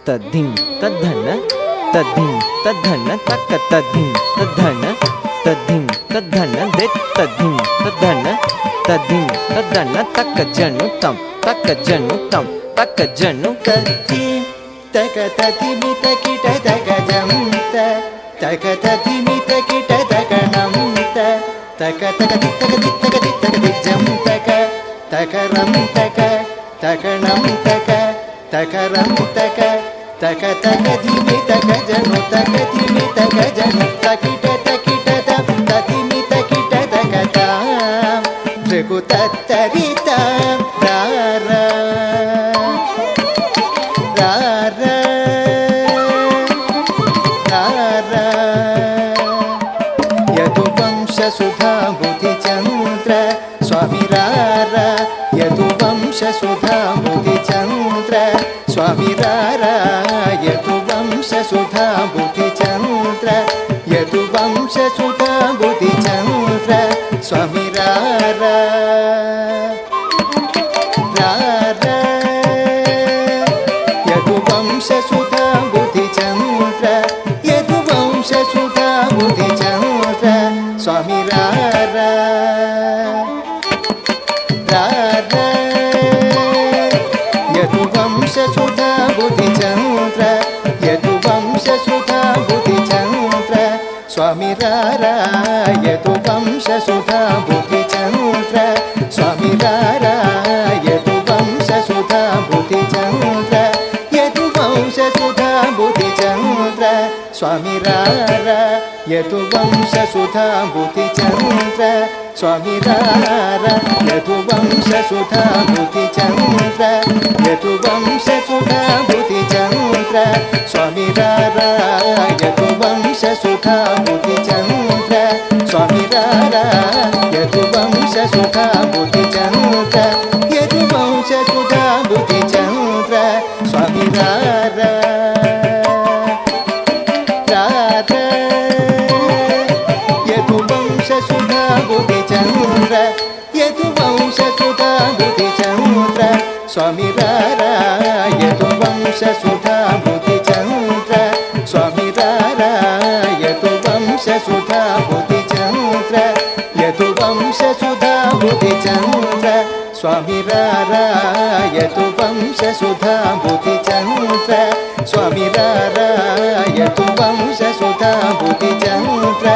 तद्धिं तद्धन्न तद्धिं तद्धन्न तक्क तद्धिं तद्धन्न तद्धिं तद्धन्न दित् तद्धिं तद्धन्न तद्धिं तद्धन्न तक्क जनु तं तक्क जनु तं तक्क जनु तद्धि तक ततिमित किट तक जंत तक ततिमित किट तक नंत तक तक तक तक तक जम तक तक रम तक तक नम तक तक रम तक तक तक दिमि तक जनु तक दिमि तक जनु तकिट तकिट तप ततिमि तकिट तक ताम भृगु तत्तरित रार रार रार यदुवंश सुधा बुद्धिचंद्र स्वामी रार यदुवंश सुधा बुद्धिचंद्र स्वामी रार यदुवंश सुधा बुद्धिचंद्र यदुवंश सुधा बुद्धिचंद्र स्वामी रार रार यदुवंश सुधा बुद्धिचंद्र यदुवंश सुधा बुद्धिचंद्र स्वामी रार रार यदुवंश सुधा बुद्धिचंद्र यदुवंश सुधा बुद्धिचंद्र स्वामी रार यदुवंश सुधा बुद्धिचंद्र स्वामी रार यदुवंश सुधा बुद्धिचंद्र यदुवंश सुधा बुद्धिचंद्र स्वामी रार यदुवंश सुधा बुद्धिचंद्र स्वामी रार यदुवंश सुधा बुद्धिचंद्र यदुवंश सुधा बुद्धिचंद्र स्वामी रार यदुवंश सुधा बुद्धिचंद्र स्वामी रार यदुवंश सुधा बुद्धिचंद्र यदुवंश सुधा बुद्धिचंद्र स्वामी रार रार यदुवंश सुधा बुद्धिचंद्र यदुवंश सुधा बुद्धिचंद्र स्वामी रार यदुवंश सुधा बुद्धिचंद्र स्वामी रार यदुवंश सुधा बुद्धिचंद्र यदुवंश सुधा बुद्धिचंद्र स्वामी रार यदुवंश सुधा बुद्धिचंद्र स्वामी रार यदुवंश सुधा बुद्धिचंद्र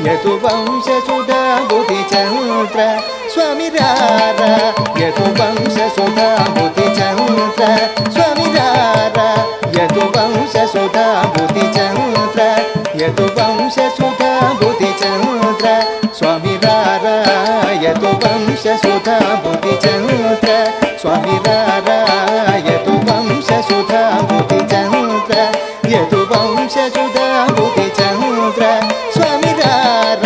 यदुवंश सुधा बुद्धिचंद्र स्वामी रार यदुवंश सुधा बुद्धिचंद्र स्वामी रार यदुवंश सुधा बुद्धिचंद्र यदुवंश सुधा बुद्धिचंद्र स्वामी रार यदुवंश सुधा बुद्धिचंद्र स्वामी रार यदुवंश सुधा बुद्धिचंद्र यदुवंश सुधा बुद्धिचंद्र स्वामी रार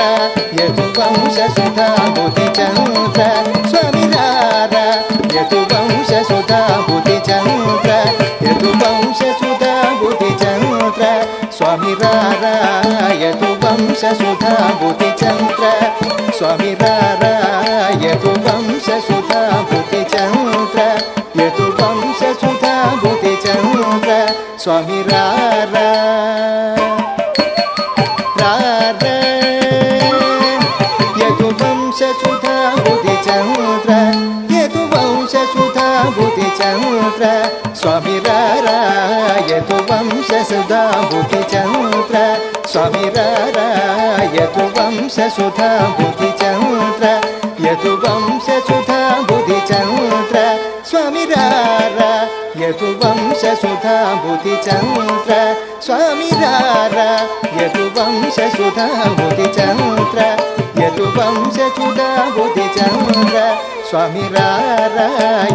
यदुवंश सुधा बुद्धिचंद्र स्वामी रार यदुवंश सुधा बुद्धिचंद्र यदुवंश सुधा बुद्धिचंद्र स्वामी रार यदुवंश सुधा बुद्धिचंद्र स्वामी रार यदुवंश सुधा बुद्धिचंद्र यदुवंश सुधा बुद्धिचंद्र स्वामी रार रार यदुवंश सुधा बुद्धिचंद्र यदुवंश सुधा बुद्धिचंद्र स्वामी रार यदुवंश सुधा बुद्धिचंद्र स्वामी रार यदुवंश सुधा बुद्धिचंद्र यदुवंश सुधा बुद्धिचंद्र स्वामी रार यदुवंश सुधा बुद्धिचंद्र स्वामी रार यदुवंश सुधा बुद्धिचंद्र यदुवंश सुधा बुद्धिचंद्र स्वामी रार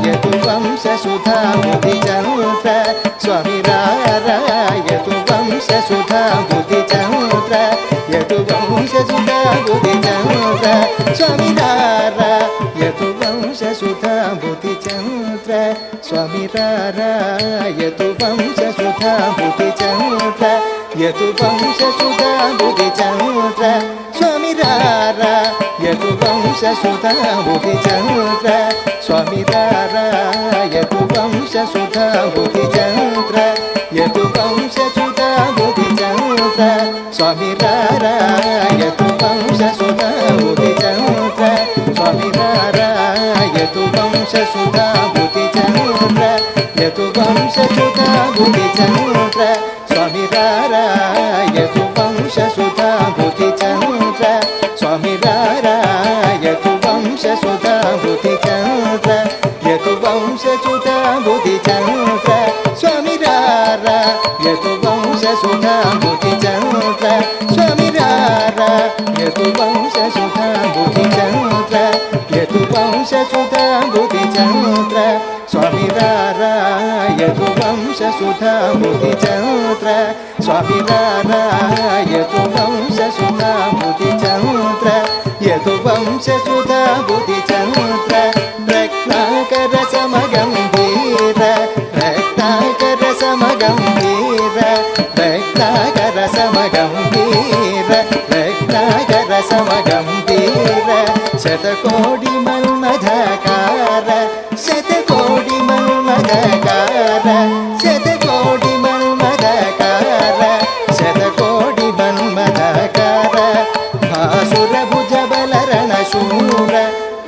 यदुवंश सुधा बुद्धिचंद्र स्वामी रार यदुवंश सुधा बुद्धिचंद्र यदुवंश सुधा बुद्धिचंद्र स्वामी रार यदुवंश सुधा बुद्धिचंद्र स्वामी रार यदुवंश सुधा बुद्धिचंद्र यदुवंश सुधा बुद्धिचंद्र स्वामी रार यदुवंश सुधा बुद्धिचंद्र स्वामी रार यदुवंश सुधा बुद्धिचंद्र यदु స్వామి రారా యదువంశ సుధా బుద్ధి చంద్ర స్వామి రారా యదువంశ సుధా బుద్ధి చంద్ర యదువంశ సుధా బుద్ధి చంద్ర స్వామి రారా యదువంశ సుధా బుద్ధి చంద్ర స్వామి రారా యదువంశ సుధా బుద్ధి చంద్ర యదువంశ సుధా బుద్ధి చంద్ర స్వామి రారా యదువంశ సుధా బుద్ధి చంద్ర స్వామి రారా యదువంశ సుధా బుద్ధి చంద్ర యదువంశ సుధా బుద్ధి చంద్ర స్వామి రారా యదువంశ సుధా బుద్ధి చంద్ర స్వామి రారా యదువంశ సుధా బుద్ధి చంద్ర యదువంశ సుధా బుద్ధి చంద్ర రత్నాకర సమగంభీర రత్నాకర సమగంభీర రత్నాకర సమగంభీర రత్నాకర సమగంభీర శతకోటి మన్మథకార శతకోటి మన్మథకార శతకోటి మన్మథకార శతకోటి మన్మథకార భాసుర భుజ బలరణ శూర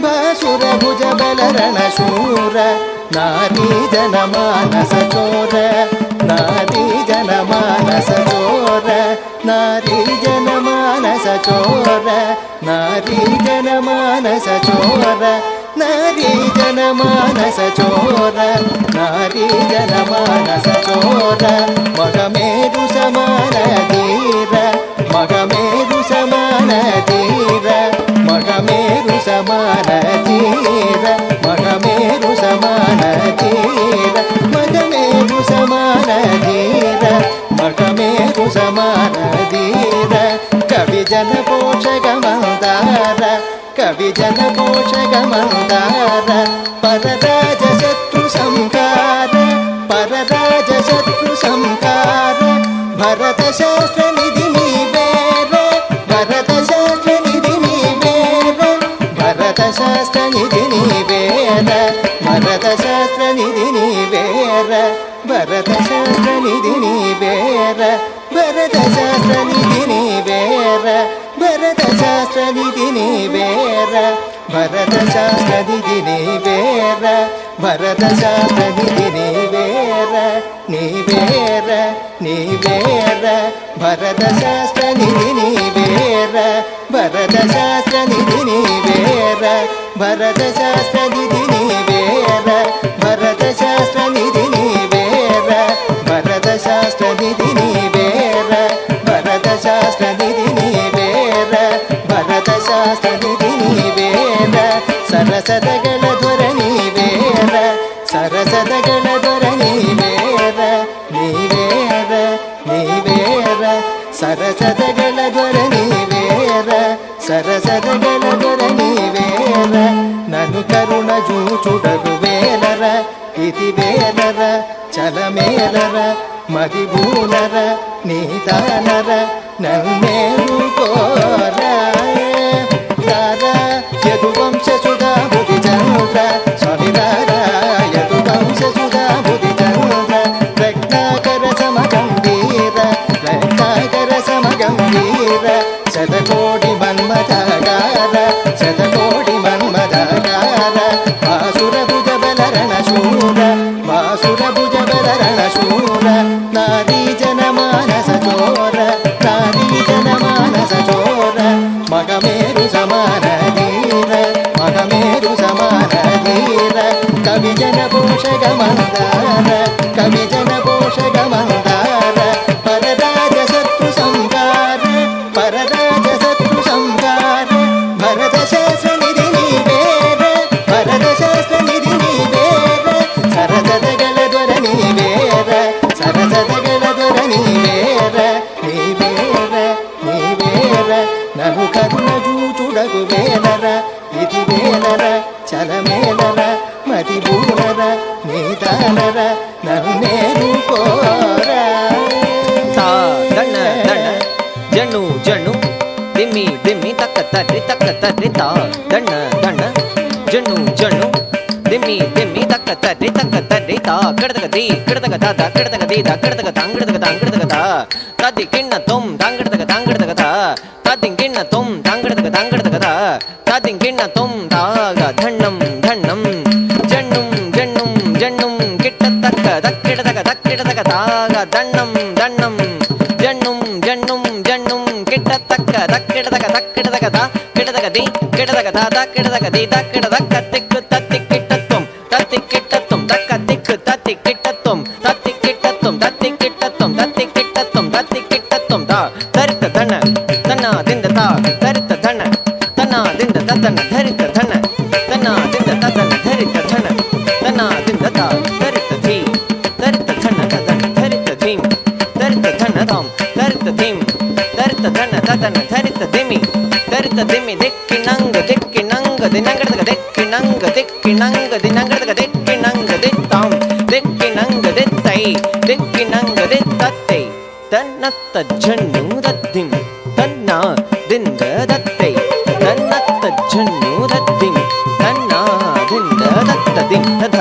భాసుర భుజ బలరణ శూర నారీ జన మానస చోర నారీ జన మానస చోర నారీ జన మానస చోర నారీ జన మానస చోర నారీ జన మానస చోర నారీ జన మానస చోర మగమేరు సమాన ధీర మగమేరు సమాన ధీర మగమేరు సమాన ధీర మగమేరు సమాన ధీర మగమేరు సమాన ధీర మగమేరు సమాన ధీర కవి జన పోషక మందార కవి జన పోషక మందార పరరాజ శత్రు సంహార పరరాజ శత్రు సంహార భరత శాస్త్ర నిధి నీవేర భరత శాస్త్ర నిధి నీవేర భరత శాస్త్ర నిధి నీవేర భరత శాస్త్ర నిధి నీవేర భరత శాస్త్ర నిధి నీవేర భరత శాస్త్ర నిధి నీవేర భరత శాస్త్ర నిధి నీవేర భరత శాస్త్ర నిధి నీవేర భరత శాస్త్ర నిధి నీవేర నీవేర నీవేర భరత శాస్త్ర నిధి నీవేర భరత శాస్త్ర నిధి నీవేర భరత శాస్త్ర నిధి నీవేర భరత శాస్త్ర నిధి నీవేర భరత శాస్త్ర నిధి నీవేర భరత శాస్త్ర నిధి నీవేర భరత శాస్త్ర నిధి నీవేర సరసదగల ధ్వర నీవేర సరసదగల ధ్వర నీవేర నీవేర నీవేర సరసదగల ధ్వర నీవేర సరసదగల ధ్వర నీవేర నను కరుణ చూచుడగు వేలర ఇది వేలర చలమేలర మదిబూలర నీతానర నన్నేరు కోరా రారా యదువంశ సుధా బుద్ధి చంద్ర స్వామి రారా యదువంశ సుధా బుద్ధి చంద్ర రత్నాకర సమగంభీర రత్నాకర సమగంభీర శతకోటి మన్మథకార శతకోటి మన్మథకార వాసుర భుజ బలరణ శూర వాసుర భుజ బలరణ శూర నారీ జన మానస చోర నారీ జన మానస చోర మగమేరు సమాన ధీర మగమేరు సమాన ధీర కవి జన పోషక మందార కవి జన పోషక మందార పరరాజ శత్రు సంహార పరరాజ శత్రు సంహార భరత శాస్త్ర నిధి నీవేర భరత శాస్త్ర నిధి నీవేర సరసదగల ధ్వర నీవేర సరసదగల ధ్వర నీవేర నీవేర నీవేర నను కరుణ చూచుడగు వేలర ఇది వేలర చలమేలర మతిబూలర నీతానర నన్నేరు కోరా తా దణ దణ జను జను దిమ్మి దిమ్మి తక్క తర్రి తా దణ దణ జను జను దిమ్మి దిమ్మి తక్క తర్రి ತಾ ಕಿಡತಕ ದಿ ಕಿಡತಕ ದಾದ ಕಿಡತಕ ದೀದ ಕಿಡತಕ ತಾಂಗಿಡತಕ ತಾಂಗಿಡತಕ ತದಿ ಕಿಣ್ಣ ತೊಂ ತಾಂಗಿಡತಕ ತಾಂಗಿಡತಕ ತದಿ ಕಿಣ್ಣ ತೊಂ ತಾಂಗಿಡತಕ ತಾಂಗಿಡತಕ ತದಿ ಕಿಣ್ಣ ತೊಂ ತಾಗ ಧಣ್ಣಂ ಧಣ್ಣಂ ಜಣ್ಣುಂ ಜಣ್ಣುಂ ಜಣ್ಣುಂ ಕಿಟ್ಟತಕ್ಕ ದಕ್ಕಿಡತಕ ದಕ್ಕಿಡತಕ ತಾಗ ಧಣ್ಣಂ ಧಣ್ಣಂ ಜಣ್ಣುಂ ಜಣ್ಣುಂ ಜಣ್ಣುಂ ಕಿಟ್ಟತಕ್ಕ ದಕ್ಕಿಡತಕ ದಕ್ಕಿಡತಕ ದ ಕಿಡತಕ ದಿ ಕಿಡತಕ ದಾದ ಕಿಡತಕ ದೀದ ಕಿಡತಕ್ಕ ತಿಕ್ಕು ತತ್ತಿ ಕಿಟ್ಟತ್ತುಂ ತತ್ತಿ ಕಿಟ್ಟತ್ತುಂ ತಕ್ಕ ತಿಕ್ಕು ತತ್ತಿ ಕಿಟ್ಟತ್ತುಂ ತತ್ತಿ ಕಿಟ್ಟತ್ತುಂ ತತ್ತಿ ಕಿಟ್ಟತ್ತುಂ ತತ್ತಿ ಕಿಟ್ಟತ್ತುಂ ತತ್ತಿ ಕಿಟ್ಟತ್ತುಂ ತಾ ತರಿತ ಧನ ತನ್ನದಿಂದ ತಾ ತರಿತ ಧನ ತನ್ನದಿಂದ ತದನ ಧರಿತ ಧನ ತನ್ನದಿಂದ ತದನ ಧರಿತ ಧನ ತನ್ನದಿಂದ ತಾ ತರಿತ ಧೀ ತರಿತ ಧನ ತದನ ಧರಿತ ಧೀಂ ತರಿತ ಧನ ಧಾಂ ತರಿತ ಧೀಂ ತರಿತ ಧನ ತದನ ಧರಿತ ಧಿಮಿ ತರಿತ ಧಿಮಿ ದಿಕ್ಕಿನಂಗ ದಿಕ್ಕಿನಂಗ ದಿನಂಗಡದಗ ದಿಕ್ಕಿನಂಗ ದಿಕ್ಕಿನಂಗ ದಿನಂಗಡದಗ ದಿಕ್ಕಿನಂಗ ದಿತ್ತಾಂ ದಿಕ್ಕಿನಂಗ ದಿತ್ತೈ ದಿಕ್ಕಿನಂಗ ದಿತ್ತತ್ತೈ ತನ್ನತ್ತ ಜಣ್ಣು ದದ್ದಿಂ ತನ್ನ ದಿಂದ ದತ್ತೈ ತನ್ನತ್ತ ಜಣ್ಣು ದದ್ದಿಂ ತನ್ನ ದಿಂದ ದತ್ತ ದಿಂ ತಧ